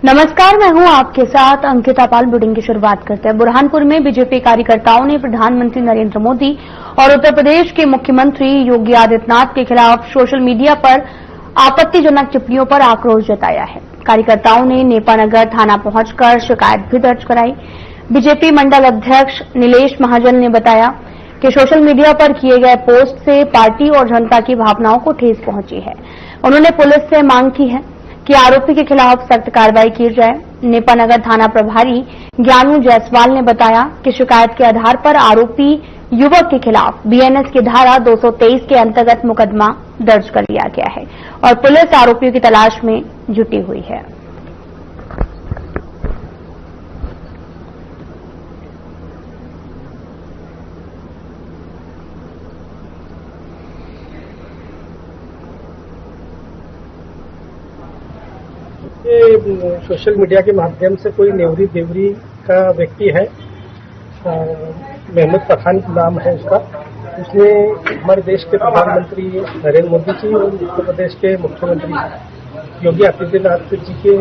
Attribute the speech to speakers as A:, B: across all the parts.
A: नमस्कार, मैं हूं आपके साथ अंकिता पाल। बुलेटिन की शुरुआत करते हैं। बुरहानपुर में बीजेपी कार्यकर्ताओं ने प्रधानमंत्री नरेंद्र मोदी और उत्तर प्रदेश के मुख्यमंत्री योगी आदित्यनाथ के खिलाफ सोशल मीडिया पर आपत्तिजनक टिप्पणियों पर आक्रोश जताया है। कार्यकर्ताओं ने नेपानगर थाना पहुंचकर शिकायत भी दर्ज कराई। बीजेपी मंडल अध्यक्ष नीलेश महाजन ने बताया कि सोशल मीडिया पर किए गए पोस्ट से पार्टी और जनता की भावनाओं को ठेस पहुंची है। उन्होंने पुलिस से मांग की है कि आरोपी के खिलाफ सख्त कार्रवाई की जाए। नेपानगर थाना प्रभारी ज्ञानू जायसवाल ने बताया कि शिकायत के आधार पर आरोपी युवक के खिलाफ बीएनएस की धारा 223 के अंतर्गत मुकदमा दर्ज कर लिया गया है और पुलिस आरोपियों की तलाश में जुटी हुई है।
B: सोशल मीडिया के माध्यम से कोई नेवरी देवरी का व्यक्ति है, महमूद पठान नाम है उसका। उसने हमारे देश के प्रधानमंत्री नरेंद्र मोदी जी और उत्तर प्रदेश के मुख्यमंत्री योगी आदित्यनाथ जी के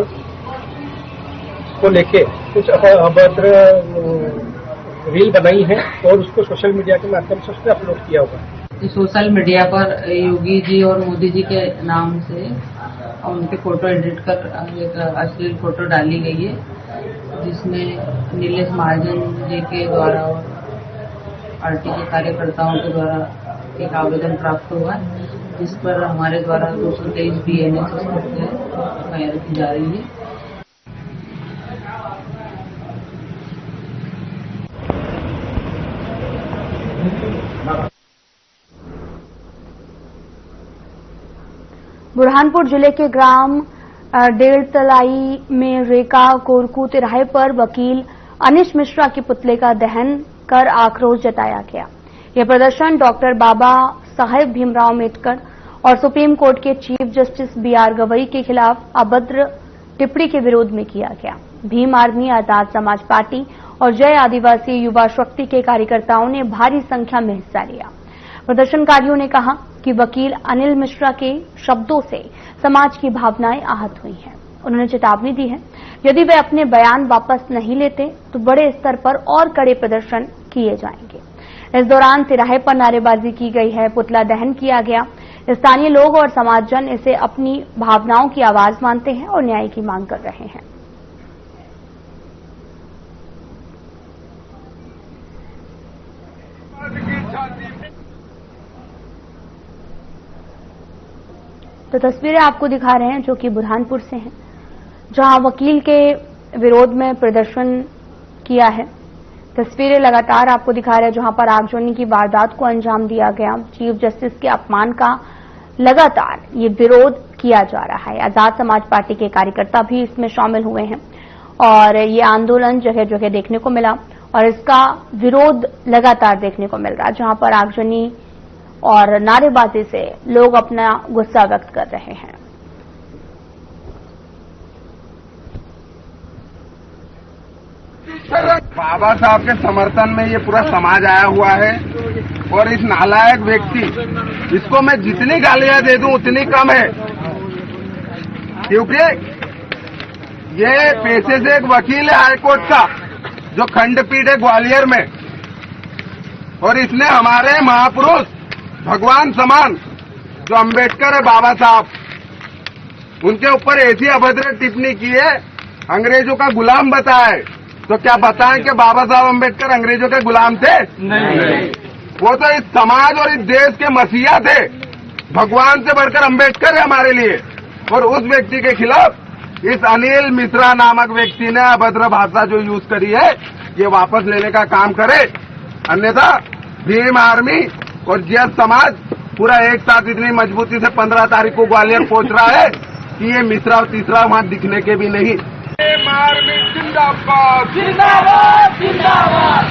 B: को लेके कुछ अभद्र रील बनाई है और उसको सोशल मीडिया के माध्यम से उसने अपलोड किया हुआ।
C: सोशल मीडिया पर योगी जी और मोदी जी के नाम से उनके फोटो एडिट कर एक अश्लील फोटो डाली गई है, जिसमें नीलेश महाजन जी के द्वारा और पार्टी के कार्यकर्ताओं के द्वारा एक आवेदन प्राप्त हुआ है, जिस पर हमारे द्वारा 223 बीएनएस फायर की जा रही है।
A: बुरहानपुर जिले के ग्राम डेलतलाई में रेका कोरकू तिराहे पर वकील अनिश मिश्रा के पुतले का दहन कर आक्रोश जताया गया। यह प्रदर्शन डॉक्टर बाबा साहेब भीमराव अम्बेडकर और सुप्रीम कोर्ट के चीफ जस्टिस बीआर गवई के खिलाफ अभद्र टिप्पणी के विरोध में किया गया। भीम आर्मी, आजाद समाज पार्टी और जय आदिवासी युवा शक्ति के कार्यकर्ताओं ने भारी संख्या में हिस्सा लिया। प्रदर्शनकारियों ने कहा कि वकील अनिल मिश्रा के शब्दों से समाज की भावनाएं आहत हुई हैं। उन्होंने चेतावनी दी है, यदि वे अपने बयान वापस नहीं लेते तो बड़े स्तर पर और कड़े प्रदर्शन किए जाएंगे। इस दौरान तिराहे पर नारेबाजी की गई है, पुतला दहन किया गया। स्थानीय लोग और समाजजन इसे अपनी भावनाओं की आवाज मानते हैं और न्याय की मांग कर रहे हैं। तो तस्वीरें आपको दिखा रहे हैं जो कि बुरहानपुर से हैं, जहां वकील के विरोध में प्रदर्शन किया है। तस्वीरें लगातार आपको दिखा रहे हैं जहां पर आगजनी की वारदात को अंजाम दिया गया। चीफ जस्टिस के अपमान का लगातार ये विरोध किया जा रहा है। आजाद समाज पार्टी के कार्यकर्ता भी इसमें शामिल हुए हैं और ये आंदोलन जगह जगह देखने को मिला और इसका विरोध लगातार देखने को मिल रहा है, जहां पर आगजनी और नारेबाजी से लोग अपना गुस्सा व्यक्त कर रहे हैं।
D: बाबा साहब के समर्थन में ये पूरा समाज आया हुआ है और इस नालायक व्यक्ति, इसको मैं जितनी गालियां दे दूं उतनी कम है, क्योंकि ये पेशे से एक वकील है हाईकोर्ट का, जो खंडपीठ है ग्वालियर में, और इसने हमारे महापुरुष भगवान समान जो अम्बेडकर है बाबा साहब, उनके ऊपर ऐसी अभद्र टिप्पणी की है, अंग्रेजों का गुलाम बताए। तो क्या बताएं कि बाबा साहब अम्बेडकर अंग्रेजों के गुलाम थे? नहीं। वो तो इस समाज और इस देश के मसीहा थे। भगवान से बढ़कर अम्बेडकर है हमारे लिए। और उस व्यक्ति के खिलाफ इस अनिल मिश्रा नामक व्यक्ति ने अभद्र भाषा जो यूज करी है, ये वापस लेने का काम करे, अन्यथा भीम आर्मी और जैन समाज पूरा एक साथ इतनी मजबूती से 15 तारीख को ग्वालियर पहुंच रहा है कि ये मिश्रा और तीसरा वहां दिखने के भी नहीं। भीम आर्मी जिंदाबाद, जिंदाबाद, जिंदाबाद।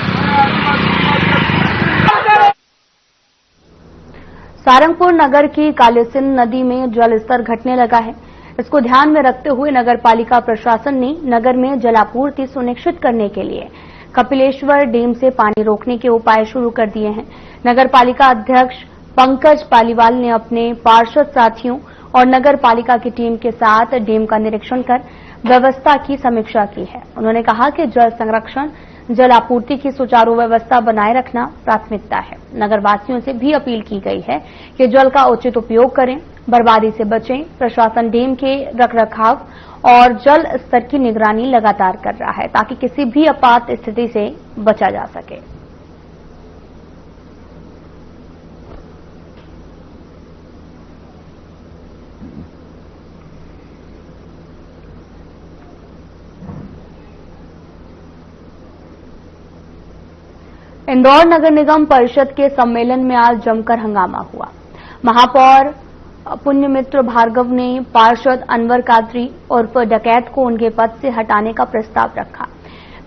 A: सारंगपुर नगर की कालीसिंध नदी में जलस्तर घटने लगा है। इसको ध्यान में रखते हुए नगर पालिका प्रशासन ने नगर में जलापूर्ति सुनिश्चित करने के लिए कपिलेश्वर डैम से पानी रोकने के उपाय शुरू कर दिए हैं। नगर पालिका अध्यक्ष पंकज पालीवाल ने अपने पार्षद साथियों और नगर पालिका की टीम के साथ डैम का निरीक्षण कर व्यवस्था की समीक्षा की है। उन्होंने कहा कि जल संरक्षण, जल आपूर्ति की सुचारू व्यवस्था बनाए रखना प्राथमिकता है। नगरवासियों से भी अपील की गई है कि जल का उचित उपयोग करें, बर्बादी से बचें। प्रशासन डैम के रखरखाव और जल स्तर की निगरानी लगातार कर रहा है ताकि किसी भी आपात स्थिति से बचा जा सके। इंदौर नगर निगम परिषद के सम्मेलन में आज जमकर हंगामा हुआ। महापौर पुण्यमित्र भार्गव ने पार्षद अनवर कादरी उर्फ डकैत को उनके पद से हटाने का प्रस्ताव रखा।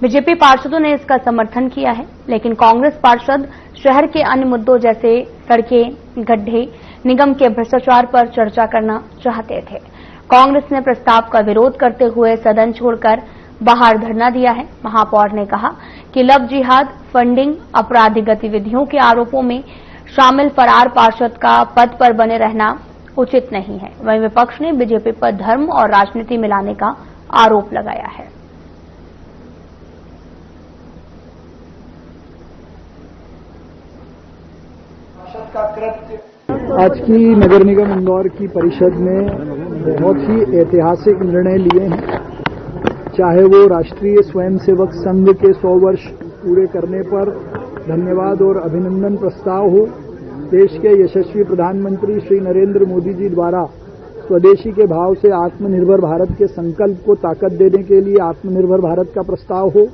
A: बीजेपी पार्षदों ने इसका समर्थन किया है, लेकिन कांग्रेस पार्षद शहर के अन्य मुद्दों जैसे सड़कें, गड्ढे, निगम के भ्रष्टाचार पर चर्चा करना चाहते थे। कांग्रेस ने प्रस्ताव का विरोध करते हुए सदन छोड़कर बाहर धरना दिया है। महापौर ने कहा कि लव जिहाद, फंडिंग, आपराधिक गतिविधियों के आरोपों में शामिल फरार पार्षद का पद पर बने रहना उचित नहीं है। वहीं विपक्ष ने बीजेपी पर धर्म और राजनीति मिलाने का आरोप लगाया है।
E: आज की नगर निगम इंदौर की परिषद ने बहुत ही ऐतिहासिक निर्णय लिए हैं। चाहे वो राष्ट्रीय स्वयंसेवक संघ के 100 वर्ष पूरे करने पर धन्यवाद और अभिनंदन प्रस्ताव हो, देश के यशस्वी प्रधानमंत्री श्री नरेंद्र मोदी जी द्वारा स्वदेशी के भाव से आत्मनिर्भर भारत के संकल्प को ताकत देने के लिए आत्मनिर्भर भारत का प्रस्ताव हो,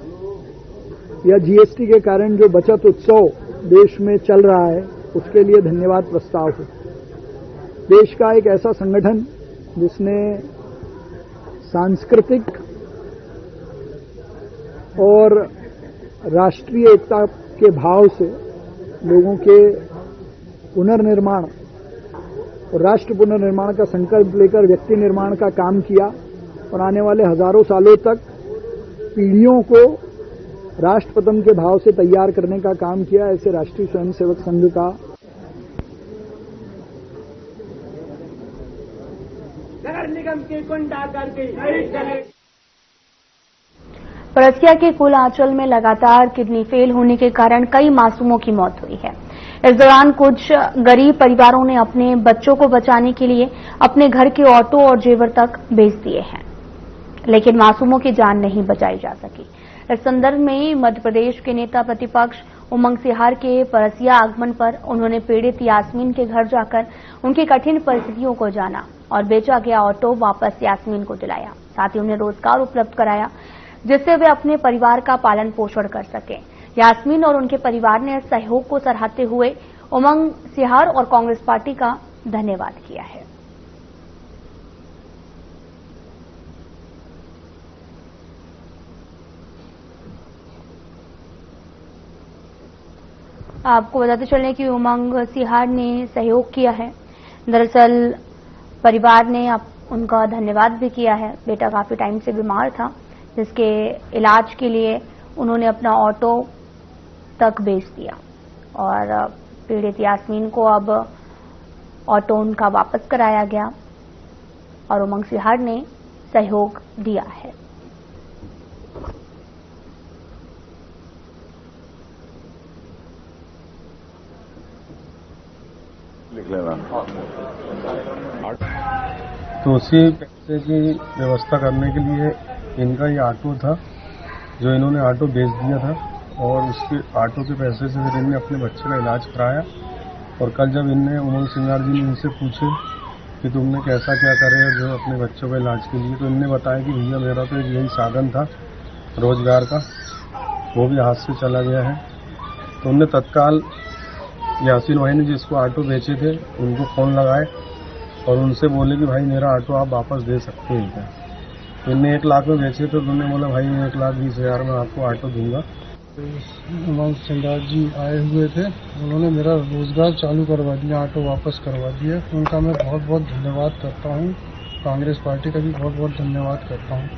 E: या जीएसटी के कारण जो बचत उत्सव देश में चल रहा है उसके लिए धन्यवाद प्रस्ताव हो। देश का एक ऐसा संगठन जिसने सांस्कृतिक और राष्ट्रीय एकता के भाव से लोगों के पुनर्निर्माण और राष्ट्र पुनर्निर्माण का संकल्प लेकर व्यक्ति निर्माण का काम किया और आने वाले हजारों सालों तक पीढ़ियों को राष्ट्रप्रथम के भाव से तैयार करने का काम किया। ऐसे राष्ट्रीय स्वयंसेवक संघ का
B: नगर निगम की गुंडागर्दी नहीं चलेगी।
A: परसिया के कुलांचल में लगातार किडनी फेल होने के कारण कई मासूमों की मौत हुई है। इस दौरान कुछ गरीब परिवारों ने अपने बच्चों को बचाने के लिए अपने घर के ऑटो और जेवर तक बेच दिए हैं, लेकिन मासूमों की जान नहीं बचाई जा सकी। इस संदर्भ में मध्य प्रदेश के नेता प्रतिपक्ष उमंग सिहार के परसिया आगमन पर उन्होंने पीड़ित यास्मीन के घर जाकर उनकी कठिन परिस्थितियों को जाना और बेचा गया ऑटो वापस यास्मीन को दिलाया। साथ ही उन्हें रोजगार उपलब्ध कराया जिससे वे अपने परिवार का पालन पोषण कर सकें। यास्मीन और उनके परिवार ने इस सहयोग को सराहते हुए उमंग सिहार और कांग्रेस पार्टी का धन्यवाद किया है। आपको बताते चलने की उमंग सिहार ने सहयोग किया है। दरअसल परिवार ने उनका धन्यवाद भी किया है। बेटा काफी टाइम से बीमार था, जिसके इलाज के लिए उन्होंने अपना ऑटो तक बेच दिया और पीड़ित यास्मीन को अब ऑटो उनका वापस कराया गया और उमंग सिहार ने सहयोग दिया है।
F: लिख लेना।
G: तो उसी पैसे की व्यवस्था करने के लिए इनका ये ऑटो था जो इन्होंने ऑटो बेच दिया था और उसके ऑटो के पैसे से फिर इनने अपने बच्चे का इलाज कराया। और कल जब इनने उमंग सिंगार जी ने इनसे पूछे कि तुमने कैसा क्या करे जो अपने बच्चों के इलाज के लिए, तो इनने बताया कि भैया मेरा तो यही साधन था रोजगार का, वो भी हाथ से चला गया है। तो उनने तत्काल यासीन भाई ने जिसको ऑटो बेचे थे उनको फोन लगाए और उनसे बोले कि भाई मेरा ऑटो आप वापस दे सकते हैं क्या। तो इनने 1 लाख में बेचे थे, तो उन्होंने बोला भाई 1,20,000 में आपको ऑटो दूंगा।
E: उमंग सिंगार जी आए हुए थे, उन्होंने मेरा रोजगार चालू करवा दिया, ऑटो वापस करवा दिया। उनका मैं बहुत बहुत धन्यवाद करता हूँ। कांग्रेस पार्टी का भी बहुत बहुत धन्यवाद करता हूँ।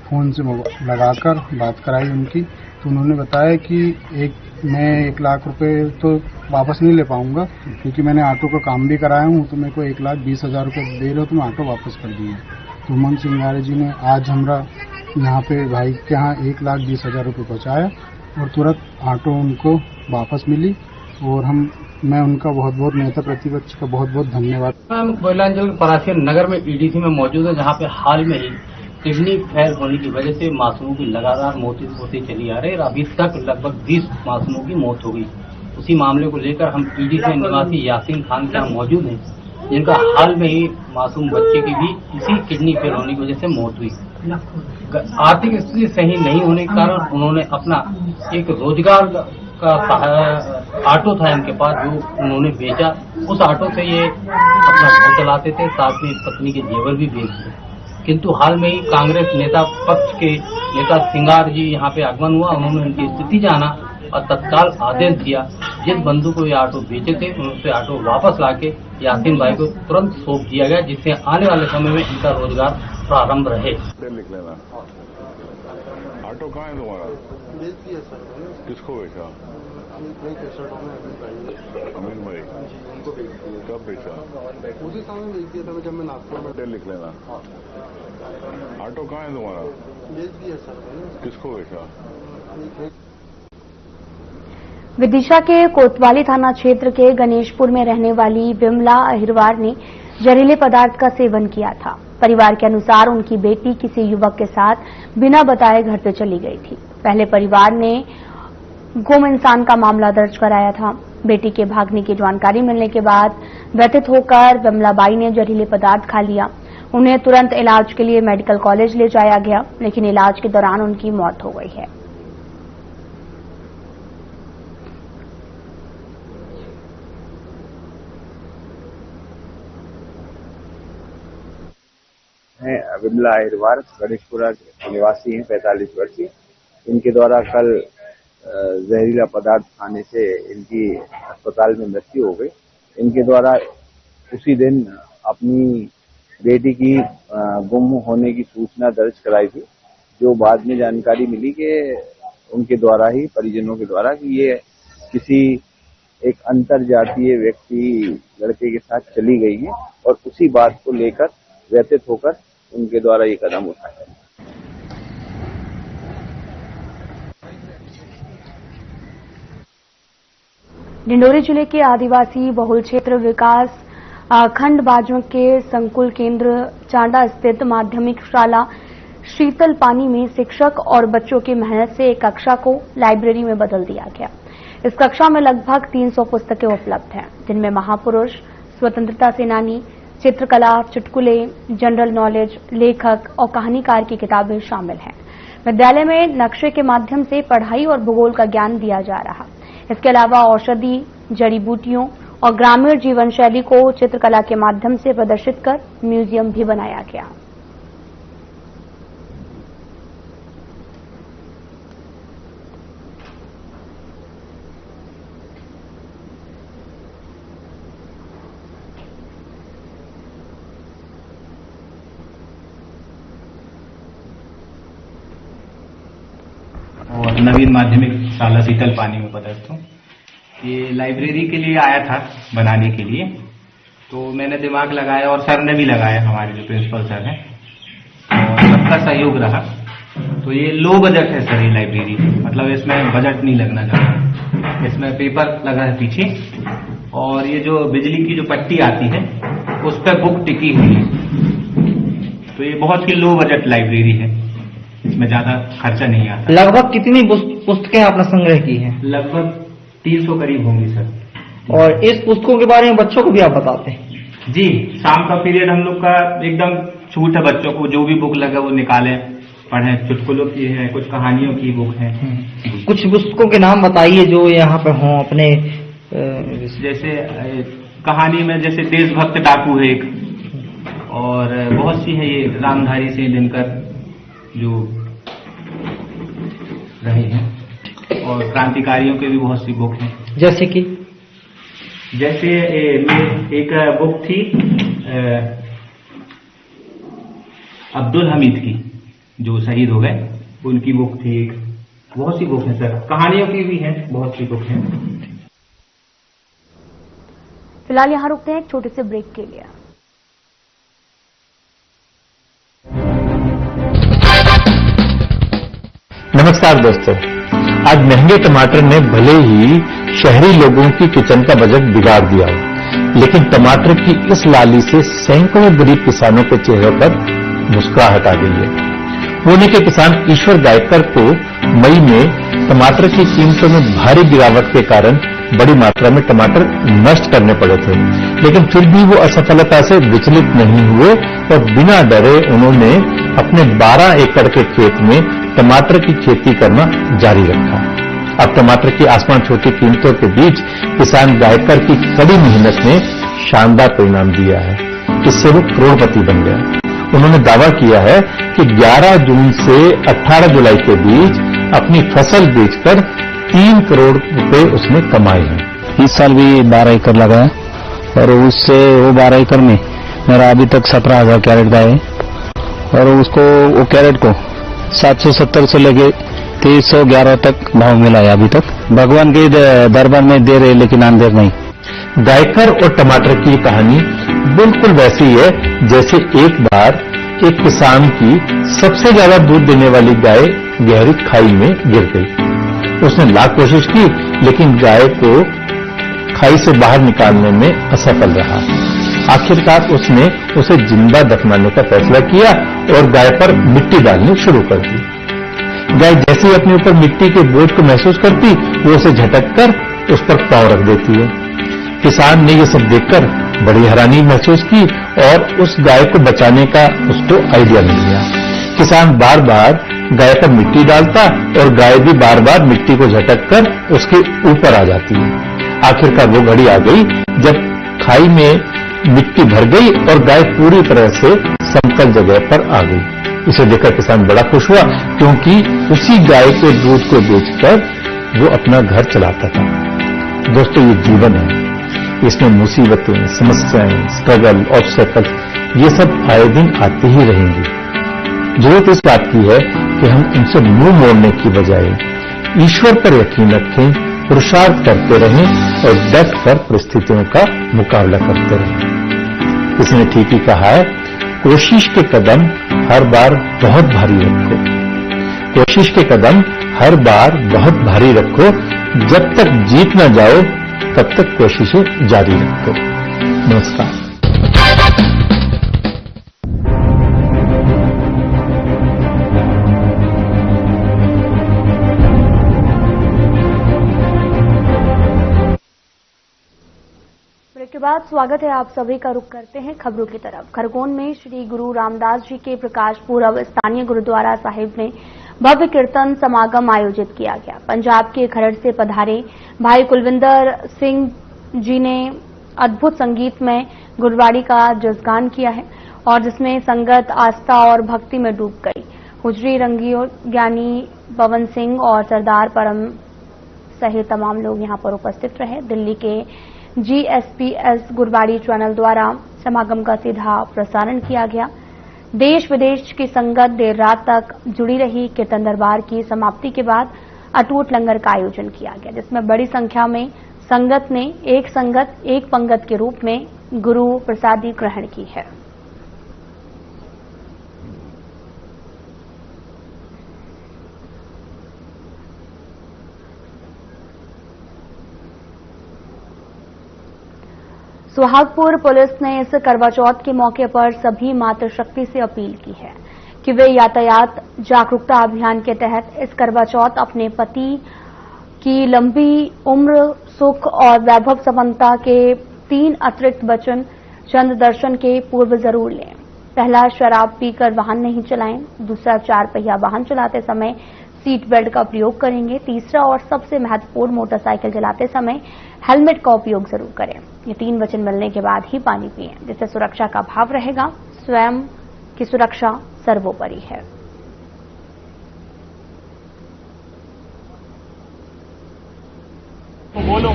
E: फोन से लगाकर बात कराई उनकी, तो उन्होंने बताया कि मैं 1 लाख रुपए तो वापस नहीं ले पाऊंगा, क्योंकि मैंने ऑटो का काम भी कराया हूँ, तो मेरे को 1,20,000 रुपए दे रहे हो तो मैं ऑटो वापस कर दिए। तो उमंग सिंगारे जी ने आज हमरा यहाँ पे भाई के यहाँ 1,20,000 रुपए पहुँचाया और तुरंत ऑटो उनको वापस मिली, और मैं उनका बहुत बहुत नेता प्रतिपक्ष का बहुत बहुत धन्यवाद।
F: हम कोयलांचल के परासिया नगर में ईडीसी में मौजूद है, जहाँ पे हाल में ही किडनी फेल होने की वजह से मासूमों की लगातार मौतें होती चली आ रही है और अभी तक लगभग 20 मासूमों की मौत हो गई। उसी मामले को लेकर हम ईडीसी निवासी यासीन खान के यहाँ मौजूद हैं, जिनका हाल में ही मासूम बच्चे की भी इसी किडनी फेल होने की वजह से मौत हुई। आर्थिक स्थिति सही नहीं होने के कारण उन्होंने अपना एक रोजगार का ऑटो था इनके पास, जो उन्होंने बेचा। उस ऑटो से ये अपना घर चलाते थे, साथ में पत्नी के जेवर भी बेचते। किंतु हाल में ही कांग्रेस नेता पक्ष के नेता सिंगार जी यहाँ पे आगमन हुआ, उन्होंने उनकी स्थिति जाना और तत्काल आदेश दिया। जिस बंधु को ये ऑटो बेचे थे उनसे ऑटो वापस लाके यासीन भाई को तुरंत सौंप दिया गया, जिससे आने वाले समय में इनका रोजगार प्रारंभ रहे।
H: लिख लेना। ऑटो कहाँ है तुम्हारा? बेच दिया सर। किसको बेचा? अमीन भाई। उनको बेच दिया। कब बेचा? उसी समय बेच दिया था जब मैं नागपुर में। लिख लेना। ऑटो कहाँ है तुम्हारा? बेच दिया सर। किसको बेचा?
A: विदिशा के कोतवाली थाना क्षेत्र के गणेशपुर में रहने वाली विमला अहिरवार ने जहरीले पदार्थ का सेवन किया था। परिवार के अनुसार उनकी बेटी किसी युवक के साथ बिना बताए घर से चली गई थी। पहले परिवार ने गुम इंसान का मामला दर्ज कराया था। बेटी के भागने की जानकारी मिलने के बाद व्यथित होकर विमलाबाई ने जहरीले पदार्थ खा लिया। उन्हें तुरंत इलाज के लिए मेडिकल कॉलेज ले जाया गया, लेकिन इलाज के दौरान उनकी मौत हो गई है।
I: विमला अहिरवार गणेशपुरा निवासी हैं, 45 वर्षीय। इनके द्वारा कल जहरीला पदार्थ खाने से इनकी अस्पताल में मृत्यु हो गई। इनके द्वारा उसी दिन अपनी बेटी की गुम होने की सूचना दर्ज कराई थी, जो बाद में जानकारी मिली कि उनके द्वारा ही, परिजनों के द्वारा, कि ये किसी एक अंतरजातीय व्यक्ति लड़के के साथ चली गई है और उसी बात को लेकर व्यथित होकर उनके द्वारा ये कदम उठाया।
A: डिंडोरी जिले के आदिवासी बहुल क्षेत्र विकास खंड बाजों के संकुल केंद्र चांडा स्थित माध्यमिक शाला शीतल पानी में शिक्षक और बच्चों की मेहनत से एक कक्षा को लाइब्रेरी में बदल दिया गया। इस कक्षा में लगभग 300 पुस्तकें उपलब्ध हैं, जिनमें महापुरुष, स्वतंत्रता सेनानी, चित्रकला, चुटकुले, जनरल नॉलेज, लेखक और कहानीकार की किताबें शामिल हैं। विद्यालय में नक्शे के माध्यम से पढ़ाई और भूगोल का ज्ञान दिया जा रहा। इसके अलावा औषधि, जड़ी बूटियों और ग्रामीण जीवन शैली को चित्रकला के माध्यम से प्रदर्शित कर म्यूजियम भी बनाया गया।
J: और नवीन माध्यमिक शाला शीतल पानी में पदस्थ हूँ। ये लाइब्रेरी के लिए आया था बनाने के लिए, तो मैंने दिमाग लगाया और सर ने भी लगाया, हमारे जो प्रिंसिपल सर हैं, और सबका सहयोग रहा। तो ये लो बजट है सर, ये लाइब्रेरी, मतलब इसमें बजट नहीं लगना चाहिए। इसमें पेपर लगा है पीछे, और ये जो बिजली की जो पट्टी आती है उस पर बुक टिकी हुई है। तो ये बहुत ही लो बजट लाइब्रेरी है, इसमें ज्यादा खर्चा नहीं आता।
K: लगभग कितनी पुस्तकें आपने संग्रह की हैं?
J: लगभग 300 करीब होंगी सर।
K: और इस पुस्तकों के बारे में बच्चों को भी आप बताते हैं?
J: जी, शाम का पीरियड हम लोग का एकदम छूट है, बच्चों को जो भी बुक लगा वो निकालें, पढ़ें। चुटकुलों की है, कुछ कहानियों की बुक है।
K: कुछ पुस्तकों के नाम बताइए जो यहाँ पे हों अपने।
J: जैसे कहानी में जैसे देशभक्त डाकू है एक, और बहुत सी है ये रामधारी सिंह दिनकर जो रहे हैं, और क्रांतिकारियों के भी बहुत सी बुक हैं।
K: जैसे कि
J: एक बुक थी अब्दुल हमीद की, जो शहीद हो गए, उनकी बुक थी एक। बहुत सी बुक हैं सर, कहानियों की भी हैं, बहुत सी बुक हैं।
A: फिलहाल यहाँ रुकते हैं एक छोटे से ब्रेक के लिए।
L: नमस्कार दोस्तों, आज महंगे टमाटर ने भले ही शहरी लोगों की किचन का बजट बिगाड़ दिया हो, लेकिन टमाटर की इस लाली से सैकड़ों गरीब किसानों के चेहरे पर मुस्कुराहट आ गई है। पुणे के किसान ईश्वर गायकर को मई में टमाटर की कीमतों में भारी गिरावट के कारण बड़ी मात्रा में टमाटर नष्ट करने पड़े थे, लेकिन फिर भी वो असफलता से विचलित नहीं हुए और बिना डरे उन्होंने अपने 12 एकड़ के खेत में टमाटर की खेती करना जारी रखा। अब टमाटर की आसमान छूती कीमतों के बीच किसान गायकर की कड़ी मेहनत ने शानदार परिणाम दिया है। इससे वो करोड़पति बन गया। उन्होंने दावा किया है कि 11 जून से 18 जुलाई के बीच अपनी फसल बेचकर 3 करोड़ रुपए उसने कमाए हैं।
M: इस साल भी 12 एकड़ लगाया और उससे वो 12 एकड़ में मेरा अभी तक 17,000 कैरेट का है और वो कैरेट को 770 से लेके 2311 तक भाव मिला है अभी तक। भगवान के दरबार में दे रहे लेकिन अंधेर नहीं।
L: गायकर और टमाटर की कहानी बिल्कुल वैसी है जैसे एक बार एक किसान की सबसे ज्यादा दूध देने वाली गाय गहरी खाई में गिर गई। उसने लाख कोशिश की लेकिन गाय को खाई से बाहर निकालने में असफल रहा। आखिरकार उसने उसे जिंदा दफनाने का फैसला किया और गाय पर मिट्टी डालनी शुरू कर दी। गाय जैसे ही अपने ऊपर मिट्टी के बोझ को महसूस करती वो उसे झटककर उस पर पांव रख देती है। किसान ने ये सब देखकर बड़ी हैरानी महसूस की और उस गाय को बचाने का उसको आइडिया मिल गया। किसान बार बार गाय पर मिट्टी डालता और गाय भी बार बार मिट्टी को झटककर उसके ऊपर आ जाती है। आखिरकार वो घड़ी आ गई जब खाई में मिट्टी भर गई और गाय पूरी तरह से समतल जगह पर आ गई। इसे देखकर किसान बड़ा खुश हुआ क्योंकि उसी गाय के दूध को बेचकर वो अपना घर चलाता था। दोस्तों, ये जीवन है, इसमें मुसीबतें, समस्याएं, स्ट्रगल, ऑब्स्टेकल ये सब आए दिन आते ही रहेंगी। जरूरत इस बात की है कि हम उनसे मुंह मोड़ने की बजाय ईश्वर पर यकीन रखें, पुरुषार्थ करते रहें और डट कर परिस्थितियों का मुकाबला करते रहें। किसी ने ठीक ही कहा है, कोशिश के कदम हर बार बहुत भारी रखो। कोशिश के कदम हर बार बहुत भारी रखो, जब तक जीत न जाओ तब तक कोशिशें जारी रखो। नमस्कार।
A: ब्रेक के बाद स्वागत है आप सभी का। रुख करते हैं खबरों की तरफ। खरगोन में श्री गुरु रामदास जी के प्रकाश पूर्व स्थानीय गुरुद्वारा साहिब में भव्य कीर्तन समागम आयोजित किया गया। पंजाब के खरड़ से पधारे भाई कुलविंदर सिंह जी ने अद्भुत संगीत में गुरबाणी का जसगान किया है और जिसमें संगत आस्था और भक्ति में डूब गई। हुजरी रंगियो ज्ञानी पवन सिंह और सरदार परम सहित तमाम लोग यहां पर उपस्थित रहे। दिल्ली के GSPS गुरबाणी चैनल द्वारा समागम का सीधा प्रसारण किया गया। देश विदेश की संगत देर रात तक जुड़ी रही। कीर्तन दरबार की समाप्ति के बाद अटूट लंगर का आयोजन किया गया, जिसमें बड़ी संख्या में संगत ने एक संगत एक पंगत के रूप में गुरु प्रसादी ग्रहण की है। सुहागपुर पुलिस ने इस करवा चौथ के मौके पर सभी मातृशक्ति से अपील की है कि वे यातायात जागरूकता अभियान के तहत इस करवा चौथ अपने पति की लंबी उम्र, सुख और वैभव संपन्नता के 3 अतिरिक्त वचन चंद दर्शन के पूर्व जरूर लें। पहला, शराब पीकर वाहन नहीं चलाएं। दूसरा, 4 पहिया वाहन चलाते समय सीट बेल्ट का प्रयोग करेंगे। तीसरा और सबसे महत्वपूर्ण, मोटरसाइकिल चलाते समय हेलमेट का उपयोग जरूर करें। ये 3 वचन मिलने के बाद ही पानी पिएं, जिससे सुरक्षा का भाव रहेगा। स्वयं की सुरक्षा सर्वोपरि है।
H: बोलो।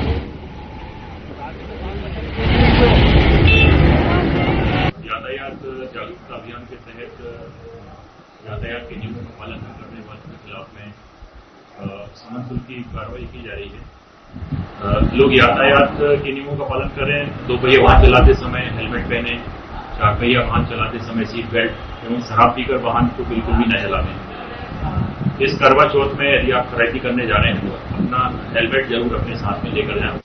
H: यातायात जागरूकता अभियान के तहत यातायात के नियमों का पालन न करने वालों के खिलाफ में
N: समन शुल्क की कार्रवाई की जा रही है। लोग यातायात के नियमों का पालन करें, दो पहिया वाहन चलाते समय हेलमेट पहने, चार पहिया वाहन चलाते समय सीट बेल्ट एवं शराब पीकर वाहन को बिल्कुल भी न चलावें। इस करवा चौथ में यदि आप खरीदी करने जा रहे हैं तो अपना हेलमेट जरूर अपने साथ में लेकर जाएं।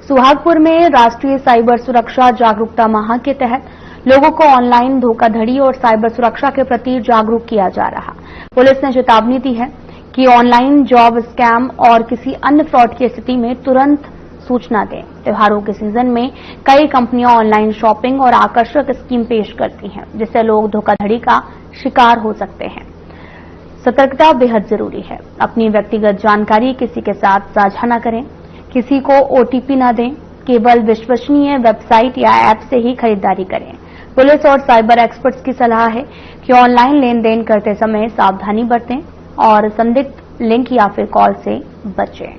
A: सुहागपुर में राष्ट्रीय साइबर सुरक्षा जागरूकता माह के तहत लोगों को ऑनलाइन धोखाधड़ी और साइबर सुरक्षा के प्रति जागरूक किया जा रहा। पुलिस ने चेतावनी दी है कि ऑनलाइन जॉब स्कैम और किसी अन्य फ्रॉड की स्थिति में तुरंत सूचना दें। त्योहारों के सीजन में कई कंपनियां ऑनलाइन शॉपिंग और आकर्षक स्कीम पेश करती हैं, जिससे लोग धोखाधड़ी का शिकार हो सकते हैं। सतर्कता बेहद जरूरी है। अपनी व्यक्तिगत जानकारी किसी के साथ साझा न करें, किसी को ओटीपी न दें, केवल विश्वसनीय वेबसाइट या ऐप से ही खरीदारी करें। पुलिस और साइबर एक्सपर्ट्स की सलाह है कि ऑनलाइन लेन देन करते समय सावधानी बरतें और संदिग्ध लिंक या फिर कॉल से बचें।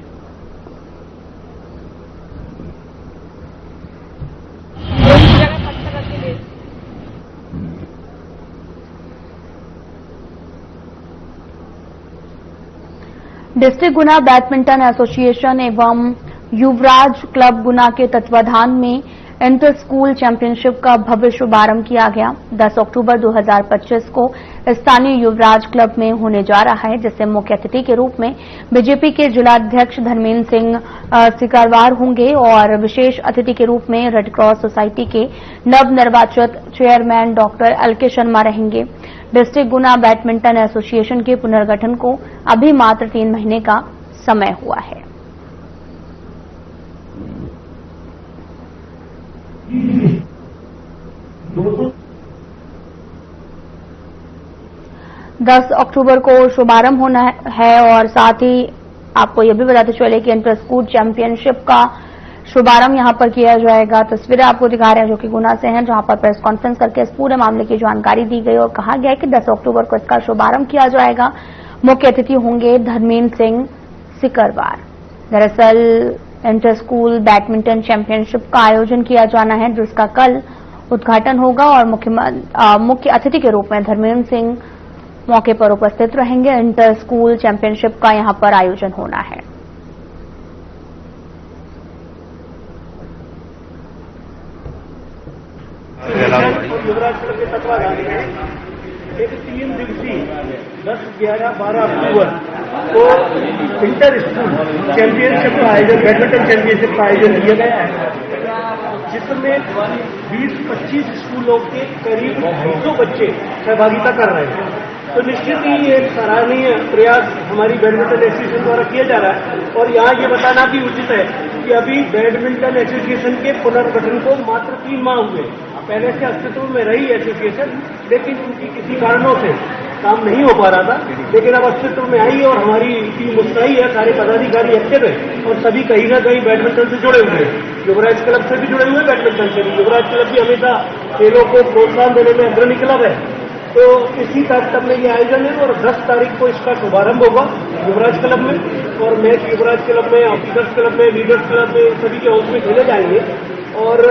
A: डिस्ट्रिक्ट गुना बैडमिंटन एसोसिएशन एवं युवराज क्लब गुना के तत्वाधान में इंटर स्कूल चैंपियनशिप का भव्य शुभारंभ किया गया। 10 अक्टूबर 2025 को स्थानीय युवराज क्लब में होने जा रहा है, जिससे मुख्य अतिथि के रूप में बीजेपी के जिलाध्यक्ष धर्मेंद्र सिंह सिकारवार होंगे और विशेष अतिथि के रूप में रेड क्रॉस सोसाइटी के नवनिर्वाचित चेयरमैन डॉक्टर एलके शर्मा रहेंगे। डिस्ट्रिक्ट गुना बैडमिंटन एसोसिएशन के पुनर्गठन को अभी मात्र 3 महीने का समय हुआ है। 10 अक्टूबर को शुभारंभ होना है और साथ ही आपको यह भी बताते चले कि इंटर स्कूल चैंपियनशिप का शुभारंभ यहां पर किया जाएगा। तस्वीरें आपको दिखा रहे हैं जो कि गुना से हैं, जहां पर प्रेस कॉन्फ्रेंस करके इस पूरे मामले की जानकारी दी गई और कहा गया है कि 10 अक्टूबर को इसका शुभारंभ किया जाएगा। मुख्य अतिथि होंगे धर्मेंद्र सिंह सिकरवार। दरअसल इंटर स्कूल बैडमिंटन चैंपियनशिप का आयोजन किया जाना है, जिसका कल उद्घाटन होगा और मुख्य अतिथि के रूप में धर्मेंद्र सिंह मौके पर उपस्थित रहेंगे। इंटर स्कूल चैंपियनशिप का यहां पर आयोजन होना है।
B: युवराज क्लब के तत्वाधान में एक 3 दिवसीय 10, 11, 12 अक्टूबर को इंटर स्कूल चैंपियनशिप का आयोजन, बैडमिंटन चैंपियनशिप का आयोजन किया गया है, जिसमें 20-25 स्कूलों के करीब 250 बच्चे सहभागिता कर रहे हैं। तो निश्चित ही ये एक सराहनीय प्रयास हमारी बैडमिंटन एसोसिएशन द्वारा किया जा रहा है। और यहाँ ये बताना भी उचित है कि अभी बैडमिंटन एसोसिएशन के पुनर्गठन को मात्र 3 माह हुए। पहले से अस्तित्व में रही एसोसिएशन, लेकिन उनकी किसी कारणों से काम नहीं हो पा रहा था, लेकिन अब अस्तित्व में आई और हमारी टीम उत्साही है, सारे पदाधिकारी एक्टिव है और सभी कहीं ना कहीं बैडमिंटन से जुड़े हुए हैं। युवराज क्लब से भी जुड़े हुए हैं, बैडमिंटन से भी। युवराज क्लब भी हमेशा खेलों को प्रोत्साहन देने में अग्रणी क्लब है। तो इसी तारतम्य में ये आयोजन है और 10 तारीख को इसका शुभारंभ होगा युवराज क्लब में, और मैच युवराज क्लब में, ऑफिसर्स क्लब में, लीडर्स क्लब में, सभी के हाउस में खेले जाएंगे। और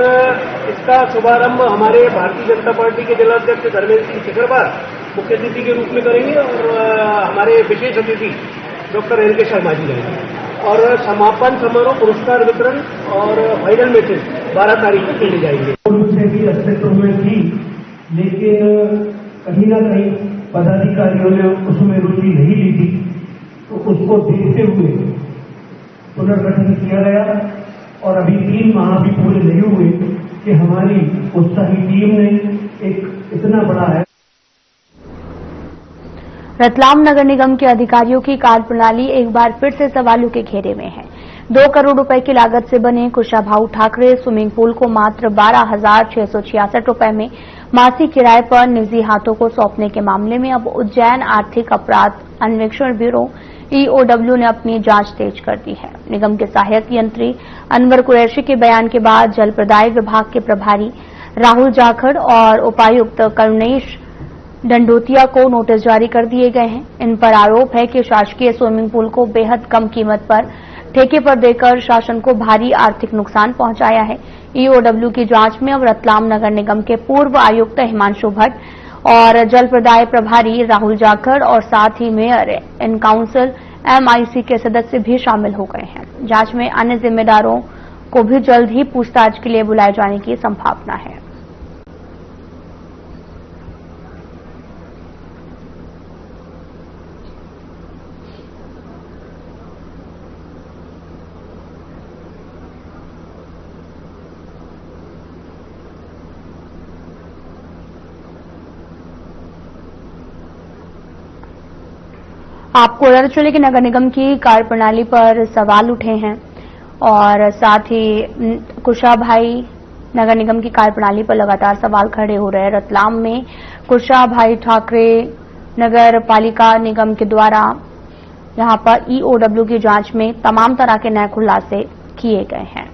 B: इसका शुभारंभ हमारे भारतीय जनता पार्टी के जिलाध्यक्ष धर्मेंद्र सिंह सिकरवार मुख्य अतिथि के रूप में करेंगे और हमारे विशेष अतिथि डॉक्टर एलके शर्मा जी रहेंगे। और समापन समारोह, पुरस्कार वितरण और फाइनल मैचेस 12 तारीख को खेले जाएंगे।
O: से भी अस्तित्व में थी, लेकिन कहीं ना कहीं पदाधिकारियों ने उसमें रुचि नहीं ली थी, तो उसको देखते हुए पुनर्गठन किया गया। और अभी 3 माह भी पूरे नहीं हुए कि हमारी उत्साही टीम ने एक इतना बड़ा है।
A: रतलाम नगर निगम के अधिकारियों की कार्यप्रणाली एक बार फिर से सवालों के घेरे में है। 2 करोड़ रुपए की लागत से बने कुशाभाऊ ठाकरे स्विमिंग पूल को मात्र 12,666 रुपए में मासिक किराए पर निजी हाथों को सौंपने के मामले में अब उज्जैन आर्थिक अपराध अन्वेषण ब्यूरो EOW ने अपनी जांच तेज कर दी है। निगम के सहायक यंत्री अनवर कुरैशी के बयान के बाद जल प्रदाय विभाग के प्रभारी राहुल जाखड़ और उपायुक्त करुणेश डंडोतिया को नोटिस जारी कर दिए गए हैं। इन पर आरोप है कि शासकीय स्विमिंग पूल को बेहद कम कीमत पर ठेके पर देकर शासन को भारी आर्थिक नुकसान पहुंचाया है। EOW की जांच में अब रतलाम नगर निगम के पूर्व आयुक्त हिमांशु भट्ट और जल प्रदाय प्रभारी राहुल जाखड़ और साथ ही मेयर इन काउंसिल MIC के सदस्य भी शामिल हो गए हैं। जांच में अन्य जिम्मेदारों को भी जल्द ही पूछताछ के लिए बुलाए जाने की संभावना है। आपको बताते चले कि नगर निगम की कार्यप्रणाली पर सवाल उठे हैं और साथ ही कुशाभाई नगर निगम की कार्यप्रणाली पर लगातार सवाल खड़े हो रहे हैं। रतलाम में कुशाभाई ठाकरे नगर पालिका निगम के द्वारा यहां पर EOW की जांच में तमाम तरह के नए खुलासे किए गए हैं।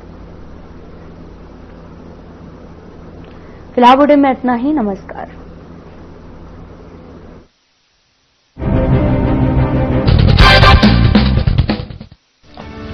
A: फिलहाल बुलेटिन में इतना ही। नमस्कार।